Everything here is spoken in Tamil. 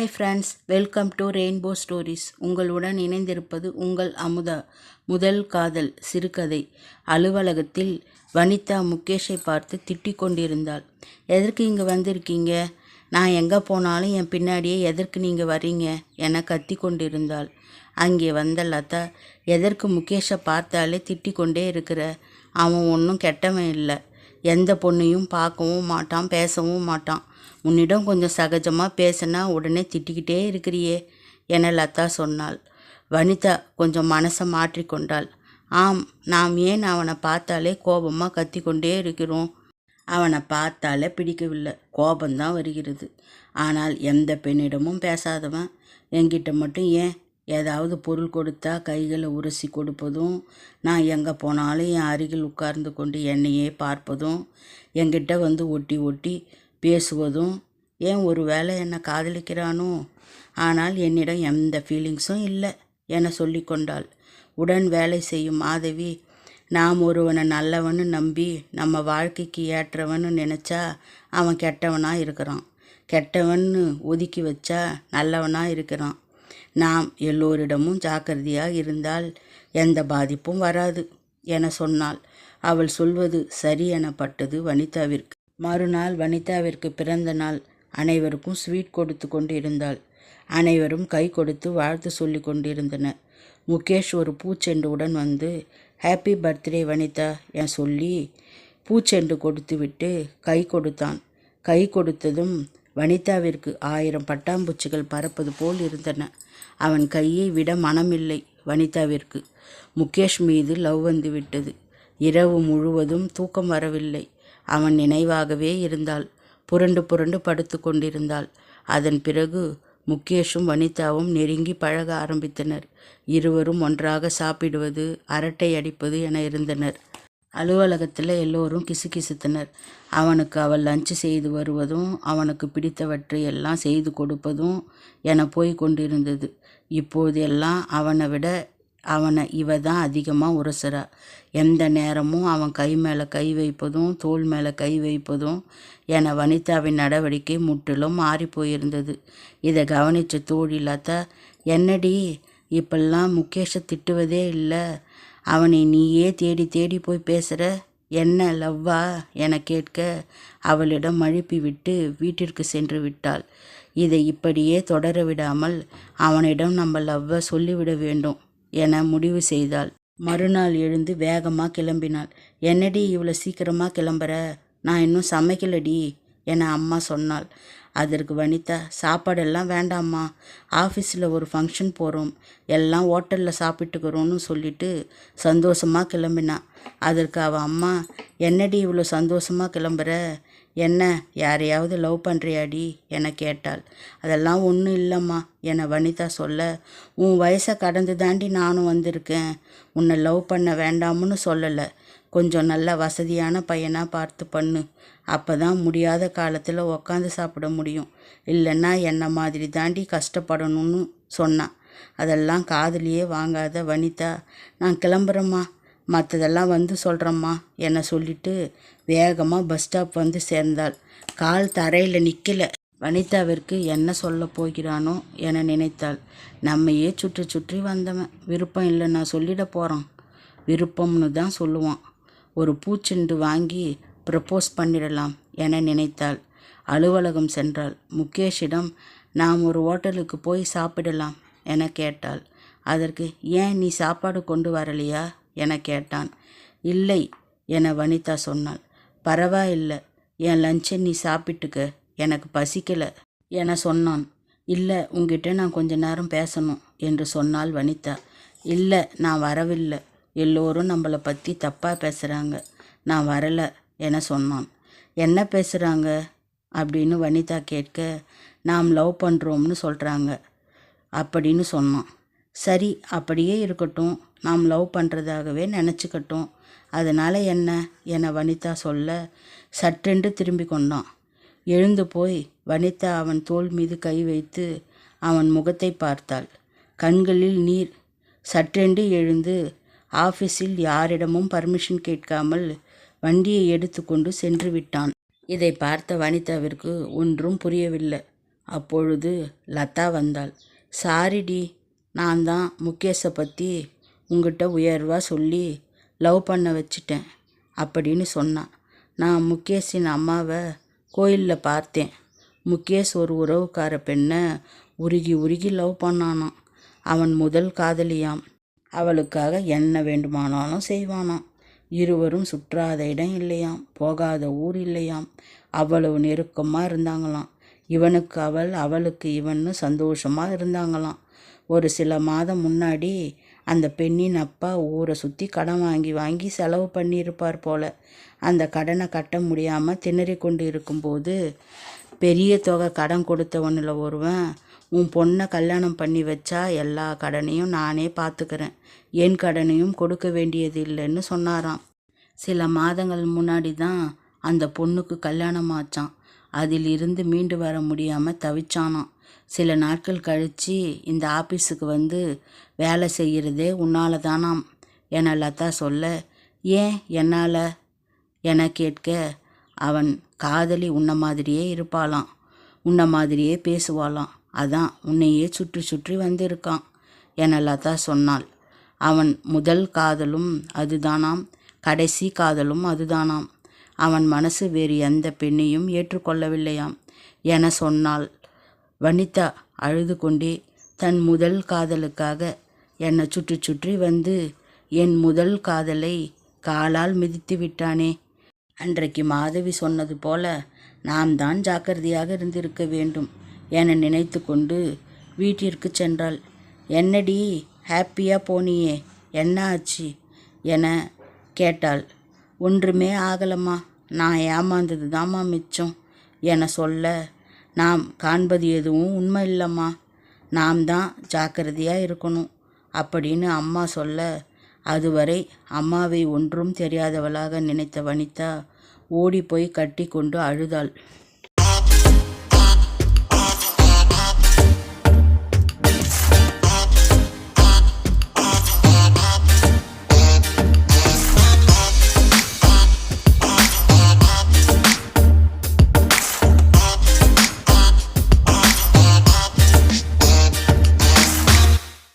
Hi friends, welcome to rainbow stories. உங்களுடன் இணைந்திருப்பது உங்கள் அமுதா. முதல் காதல் சிறுகதை. அலுவலகத்தில் வனிதா முகேஷை பார்த்து திட்டிக் கொண்டிருந்தாள். எதற்கு இங்கே வந்திருக்கீங்க? நான் எங்கே போனாலும் என் பின்னாடியே எதற்கு நீங்கள் வர்றீங்க என கத்தி கொண்டிருந்தாள். அங்கே வந்த லதா, எதற்கு முகேஷை பார்த்தாலே திட்டிக் கொண்டே இருக்கிற? அவன் ஒன்றும் கெட்டவன் இல்லை. எந்த பொண்ணையும் பார்க்கவும் மாட்டான், பேசவும் மாட்டான். உன்னிடம் கொஞ்சம் சகஜமாக பேசினா உடனே திட்டிக்கிட்டே இருக்கிறியே என லதா சொன்னாள். வனிதா கொஞ்சம் மனசை மாற்றிக்கொண்டாள். ஆம், நாம் ஏன் அவனை பார்த்தாலே கோபமாக கத்தி கொண்டே இருக்கிறோம்? அவனை பார்த்தாலே பிடிக்கவில்லை, கோபந்தான் வருகிறது. ஆனால் எந்த பெண்ணிடமும் பேசாதவன் என்கிட்ட மட்டும் ஏன் ஏதாவது பொருள் கொடுத்தா கைகளை உரசி கொடுப்பதும், நான் எங்கே போனாலும் என் அருகில் உட்கார்ந்து கொண்டு என்னையே பார்ப்பதும், என்கிட்ட வந்து ஒட்டி ஒட்டி பேசுவதும், ஏன் ஒரு வேளை என்னை காதலிக்கிறானோ? ஆனால் என்னிடம் எந்த ஃபீலிங்ஸும் இல்லை என சொல்லி கொண்டாள். உடன் வேலை செய்யும் மாதவி, நாம் ஒருவனை நல்லவன்னு நம்பி நம்ம வாழ்க்கைக்கு ஏற்றவன்னு நினச்சா அவன் கெட்டவனாக இருக்கிறான், கெட்டவன்னு ஒதுக்கி வச்சா நல்லவனாக இருக்கிறான். நாம் எல்லோரிடமும் ஜாக்கிரதையாக இருந்தால் எந்த பாதிப்பும் வராது என சொன்னாள். அவள் சொல்வது சரி எனப்பட்டது வனிதாவிற்கு. மறுநாள் வனிதாவிற்கு பிறந்த நாள். அனைவருக்கும் ஸ்வீட் கொடுத்து கொண்டு இருந்தாள். அனைவரும் கை கொடுத்து வாழ்த்து சொல்லி கொண்டிருந்தனர். முகேஷ் ஒரு பூச்செண்டுடன் வந்து ஹாப்பி பர்த்டே வனிதா என சொல்லி பூச்செண்டு கொடுத்து விட்டு கை கொடுத்தான். கை கொடுத்ததும் வனிதாவிற்கு 1000 பட்டாம்பூச்சிகள் பறப்பது போல் இருந்தன. அவன் கையை விட மனமில்லை வனிதாவிற்கு. முகேஷ் மீது லவ் வந்து விட்டது. இரவு முழுவதும் தூக்கம் வரவில்லை. அவன் நினைவாகவே இருந்தாள். புரண்டு புரண்டு படுத்து கொண்டிருந்தாள். அதன் பிறகு முகேஷும் வனிதாவும் நெருங்கி பழக ஆரம்பித்தனர். இருவரும் ஒன்றாக சாப்பிடுவது, அரட்டை அடிப்பது என இருந்தனர். அலுவலகத்தில் எல்லோரும் கிசுகிசுத்தனர். அவனுக்கு அவள் லஞ்சு செய்து வருவதும், அவனுக்கு பிடித்தவற்றை எல்லாம் செய்து கொடுப்பதும் என போய் கொண்டிருந்தது. இப்போதெல்லாம் அவனை இவ தான் அதிகமாக உரசுறா. எந்த நேரமும் அவன் கை மேலே கை வைப்பதும், தோள் மேலே கை வைப்பதும் என வனிதாவின் நடவடிக்கை முற்றிலும் மாறி போயிருந்தது. இதை கவனித்த தோழி லதா, என்னடி இப்பெல்லாம் முகேஷை திட்டுவதே இல்லை, அவனை நீயே தேடி தேடி போய் பேசுகிற, என்ன லவ்வா என கேட்க அவளிடம் மழுப்பி விட்டு வீட்டிற்கு சென்று விட்டாள். இதை இப்படியே தொடர விடாமல் அவனிடம் நம்ம லவ்வை சொல்லிவிட வேண்டும் என முடிவு செய்தாள். மறுநாள் எழுந்து வேகமாக கிளம்பினாள். என்னடி இவ்வளோ சீக்கிரமாக கிளம்புற? நான் இன்னும் சமைக்கலடி என அம்மா சொன்னாள். அதற்கு வனிதா, சாப்பாடெல்லாம் வேண்டாம்மா, ஆஃபீஸில் ஒரு ஃபங்க்ஷன் போகிறோம், எல்லாம் ஹோட்டலில் சாப்பிட்டுக்கிறோன்னு சொல்லிட்டு சந்தோஷமாக கிளம்பினான். அதற்கு அவள் அம்மா, என்னடி இவ்வளோ சந்தோஷமாக கிளம்புற? என்ன, யாரையாவது லவ் பண்ணுறியாடி என கேட்டாள். அதெல்லாம் ஒன்றும் இல்லைம்மா என வனிதா சொல்ல, உன் வயசை கடந்து தாண்டி நானும் வந்திருக்கேன். உன்னை லவ் பண்ண வேண்டாம்னு சொல்லலை, கொஞ்சம் நல்ல வசதியான பையனாக பார்த்து பண்ணு, அப்போ தான் முடியாத காலத்தில் உக்காந்து சாப்பிட முடியும், இல்லைன்னா என்ன மாதிரி தாண்டி கஷ்டப்படணும்னு சொன்னான். அதெல்லாம் காதுலியே வாங்காத வனிதா, நான் கிளம்புறேம்மா, மற்றதெல்லாம் வந்து சொல்கிறேம்மா என சொல்லிட்டு வேகமாக பஸ் ஸ்டாப் வந்து சேர்ந்தாள். கால் தரையில் நிற்கல. வனிதாவிற்கு என்ன சொல்ல போகிறானோ என நினைத்தாள். நம்மையே சுற்றி சுற்றி வந்தவன் விருப்பம் இல்லை நான் சொல்லிட போகிறான், விருப்பம்னு தான் சொல்லுவான். ஒரு பூச்செண்டு வாங்கி ப்ரப்போஸ் பண்ணிடலாம் என நினைத்தாள். அலுவலகம் சென்றாள். முகேஷிடம், நாம் ஒரு ஹோட்டலுக்கு போய் சாப்பிடலாம் என கேட்டாள். அதற்கு, ஏன் நீ சாப்பாடு கொண்டு வரலையா என கேட்டான். இல்லை என வனிதா சொன்னாள். பரவாயில்லை, என் லஞ்சை நீ சாப்பிட்டுக்க, எனக்கு பசிக்கலை என சொன்னான். இல்லை, உங்ககிட்ட நான் கொஞ்ச நேரம் பேசணும் என்று சொன்னாள் வனிதா. இல்லை, நான் வரவில்லை, எல்லோரும் நம்மளை பற்றி தப்பாக பேசுகிறாங்க, நான் வரலை என சொன்னான். என்ன பேசுகிறாங்க அப்படின்னு வனிதா கேட்க, நாம் லவ் பண்ணுறோம்னு சொல்கிறாங்க அப்படின்னு சொன்னான். சரி, அப்படியே இருக்கட்டும், நாம் லவ் பண்ணுறதாகவே நினச்சிக்கட்டும், அதனால் என்ன என வனிதா சொல்ல, சற்றென்று திரும்பி கொண்டான். எழுந்து போய் வனிதா அவன் தோள் மீது கை வைத்து அவன் முகத்தை பார்த்தாள். கண்களில் நீர். சற்றென்று எழுந்து ஆஃபீஸில் யாரிடமும் பர்மிஷன் கேட்காமல் வண்டியை எடுத்து கொண்டு சென்று விட்டான். இதை பார்த்த வனிதாவிற்கு ஒன்றும் புரியவில்லை. அப்பொழுது லதா வந்தாள். சாரிடி, நான் தான் முகேஷை பற்றி உங்ககிட்ட உயர்வாக சொல்லி லவ் பண்ண வச்சிட்டேன் அப்படின்னு சொன்னான். நான் முகேஷின் அம்மாவை கோயிலில் பார்த்தேன். முகேஷ் ஒரு உறவுக்கார பெண்ணை உருகி உருகி லவ் பண்ணானாம். அவன் முதல் காதலியாம். அவளுக்காக என்ன வேண்டுமானாலும் செய்வானாம். இருவரும் சுற்றாத இடம் இல்லையாம், போகாத ஊர் இல்லையாம். அவ்வளவு நெருக்கமாக இருந்தாங்களாம். இவனுக்கு அவள், அவளுக்கு இவன்னு சந்தோஷமாக இருந்தாங்களாம். ஒரு சில மாதம் முன்னாடி அந்த பெண்ணின் அப்பா ஊரை சுற்றி கடன் வாங்கி வாங்கி செலவு பண்ணியிருப்பார் போல. அந்த கடனை கட்ட முடியாமல் திணறி கொண்டு இருக்கும்போது பெரிய தொகை கடன் கொடுத்தவனில் ஒருவன், உன் பொண்ணை கல்யாணம் பண்ணி வச்சா எல்லா கடனையும் நானே பார்த்துக்கிறேன், என் கடனையும் கொடுக்க வேண்டியது இல்லைன்னு சொன்னாராம். சில மாதங்கள் முன்னாடி தான் அந்த பொண்ணுக்கு கல்யாணம் ஆச்சான். அதிலிருந்து மீண்டு வர முடியாமல் தவிச்சானாம். சில நாட்கள் கழித்து இந்த ஆஃபீஸுக்கு வந்து வேலை செய்கிறதே உன்னால தானாம் என லதா சொல்ல, ஏன் என்னால் என கேட்க, அவன் காதலி உன்னை மாதிரியே இருப்பாளாம், உன்னை மாதிரியே பேசுவாளாம், அதான் உன்னையே சுற்றி சுற்றி வந்திருக்கான் என லதா சொன்னாள். அவன் முதல் காதலும் அதுதானாம், கடைசி காதலும் அதுதானாம். அவன் மனசு வேறு எந்த பெண்ணையும் ஏற்றுக்கொள்ளவில்லையாம் என சொன்னாள். வனிதா அழுது கொண்டே, தன் முதல் காதலுக்காக என்னை சுற்றி சுற்றி வந்து என் முதல் காதலை காலால் மிதித்து விட்டானே. அன்றைக்கு மாதவி சொன்னது போல நாம் தான் ஜாக்கிரதையாக இருந்திருக்க வேண்டும் என நினைத்து கொண்டு வீட்டிற்கு சென்றாள். என்னடி ஹாப்பியாக போனியே, என்ன ஆச்சு என கேட்டாள். ஒன்றுமே ஆகலம்மா, நான் ஏமாந்தது தாம்மா மிச்சம் என சொல்ல, நாம் காண்பது எதுவும் உண்மை இல்லைம்மா, நாம் தான் ஜாக்கிரதையாக இருக்கணும் அப்படின்னு அம்மா சொல்ல, அதுவரை அம்மாவை ஒன்றும் தெரியாதவளாக நினைத்த வனிதா ஓடி போய் கட்டி கொண்டு அழுதாள்.